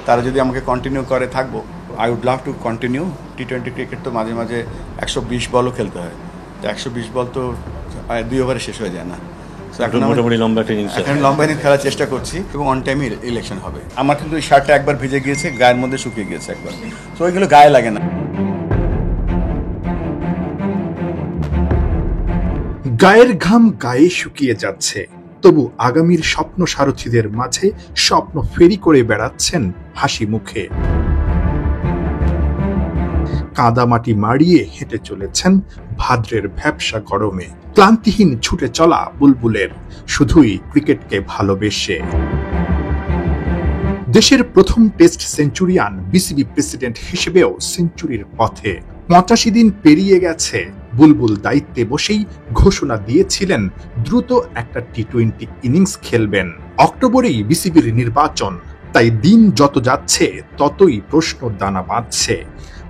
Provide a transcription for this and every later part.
তারা যদি আমাকে কন্টিনিউ করে থাকবো। I would love to continue. টি-20 ক্রিকেট তো মাঝে মাঝে 120 বলও খেলতে হয়, তো 120 বল তো 2 ওভারে শেষ হয়ে যায় না। এখন মোটামুটি লম্বা ইনিংস খেলার চেষ্টা করছি এবং অন টাইমে ইলেকশন হবে। আমার কিন্তু ওই শার্টটা একবার ভিজে গিয়েছে, গায়ের মধ্যে শুকিয়ে গিয়েছে একবার, তো ওইগুলো গায়ে লাগে না। গায়ের ঘাম গায়ে শুকিয়ে যাচ্ছে, তবু আগামীর স্বপ্ন সারথীদের মাঝে স্বপ্ন ফেরি করে বেড়াচ্ছেন হাসি মুখে। কাদামাটি মাড়িয়ে হেঁটে চলেছেন ভাদ্রের ভ্যাপসা গরমে। ক্লান্তিহীন ছুটে চলা বুলবুলের শুধুই ক্রিকেটকে ভালোবেসে। দেশের প্রথম টেস্ট সেঞ্চুরিয়ান বিসিবি প্রেসিডেন্ট হিসেবেও সেঞ্চুরির পথে। 85 দিন পেরিয়ে গেছে, বুলবুল দায়িত্বে বসেই ঘোষণা দিয়েছিলেন দ্রুত একটা টি-20 ইনিংস খেলবেন। অক্টোবরেই বিসিবির নির্বাচন, তাই দিন যত যাচ্ছে ততই প্রশ্ন দানা বাঁধছে।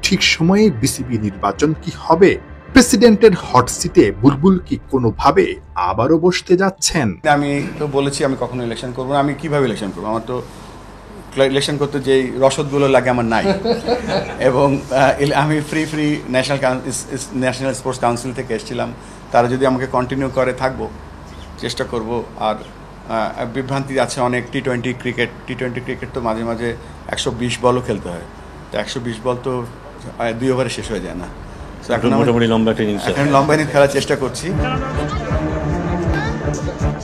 ঠিক সময়ে বিসিবি নির্বাচন কি হবে? প্রেসিডেন্টের হট সিটে বুলবুল কি কোনোভাবে আবারও বসতে যাচ্ছেন? আমি তো বলেছি আমি কখনো ইলেকশন করবো না। আমি কিভাবে ইলেকশন করবো? আমার তো ইলেকশন করতে যেই রসদগুলো লাগে আমার নাই। এবং আমি ফ্রি ন্যাশনাল স্পোর্টস কাউন্সিল থেকে এসেছিলাম। তারা যদি আমাকে কন্টিনিউ করে থাকবো, চেষ্টা করব। আর বিভ্রান্তি আছে অনেক। টি-20 ক্রিকেট তো মাঝে মাঝে 120 বলও খেলতে হয়, তো 120 বল তো 2 ওভারে শেষ হয়ে যায় না। এখন মোটামুটি লম্বা ইনিংস খেলার চেষ্টা করছি।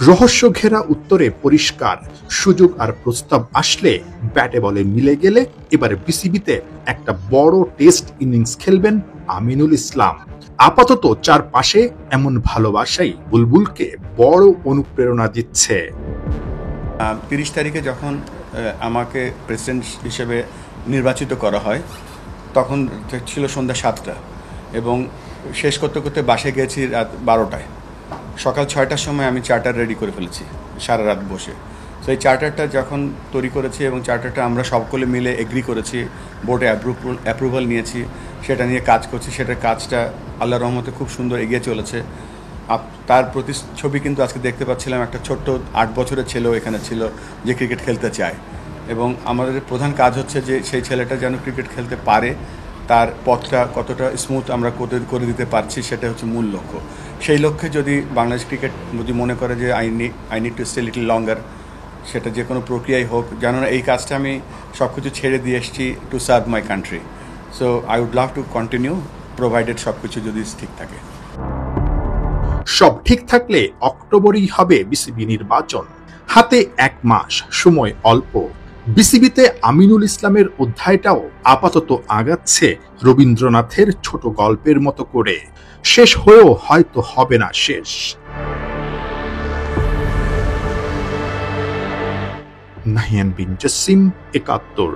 রহস্য ঘেরা উত্তরে পরিষ্কার, সুযোগ আর প্রস্তাব আসলে ব্যাটে বলে মিলে গেলে এবারে বিসিবিতে একটা বড় টেস্ট ইনিংস খেলবেন আমিনুল ইসলাম। আপাতত চারপাশে এমন ভালোবাসাই বুলবুলকে বড় অনুপ্রেরণা দিচ্ছে। 30 তারিখে যখন আমাকে প্রেসিডেন্ট হিসেবে নির্বাচিত করা হয়, তখন ছিল সন্ধ্যা 7টা এবং শেষ করতে করতে বাসে গেছি রাত 12টায়। সকাল 6টার সময় আমি চার্টার রেডি করে ফেলেছি সারা রাত বসে। তো এই চার্টারটা যখন তৈরি করেছি এবং চার্টারটা আমরা সকলে মিলে এগ্রি করেছি, বোর্ডে অ্যাপ্রুভাল নিয়েছি, সেটা নিয়ে কাজ করছি। সেটার কাজটা আল্লাহর রহমতে খুব সুন্দর এগিয়ে চলেছে। তার প্রতিচ্ছবি কিন্তু আজকে দেখতে পাচ্ছিলাম। একটা ছোট্ট 8 বছরের ছেলেও এখানে ছিল যে ক্রিকেট খেলতে চায়, এবং আমাদের প্রধান কাজ হচ্ছে যে সেই ছেলেটা যেন ক্রিকেট খেলতে পারে, তার পথটা কতটা স্মুথ আমরা করে দিতে পারছি, সেটা হচ্ছে মূল লক্ষ্য। সেই লক্ষ্যে যদি বাংলাদেশ ক্রিকেট যদি মনে করে যে I need to stay little লঙ্গার, সেটা যে কোনো প্রক্রিয়াই হোক, যেন এই কাজটা আমি সব কিছু ছেড়ে দিয়ে এসেছি to serve my country. So I would love to continue, provided সব কিছু যদি ঠিক থাকে। সব ঠিক থাকলে অক্টোবরেই হবে বিসিবি নির্বাচন। হাতে 1 মাস, সময় অল্প। বিসিবিতে আমিনুল ইসলামের অধ্যায়টাও আপাতত আগাচ্ছে রবীন্দ্রনাথের ছোট গল্পের মতো করে। শেষ হয়েও হয়তো হবে না শেষ। নাহিয়ান বিন জসিম, 71।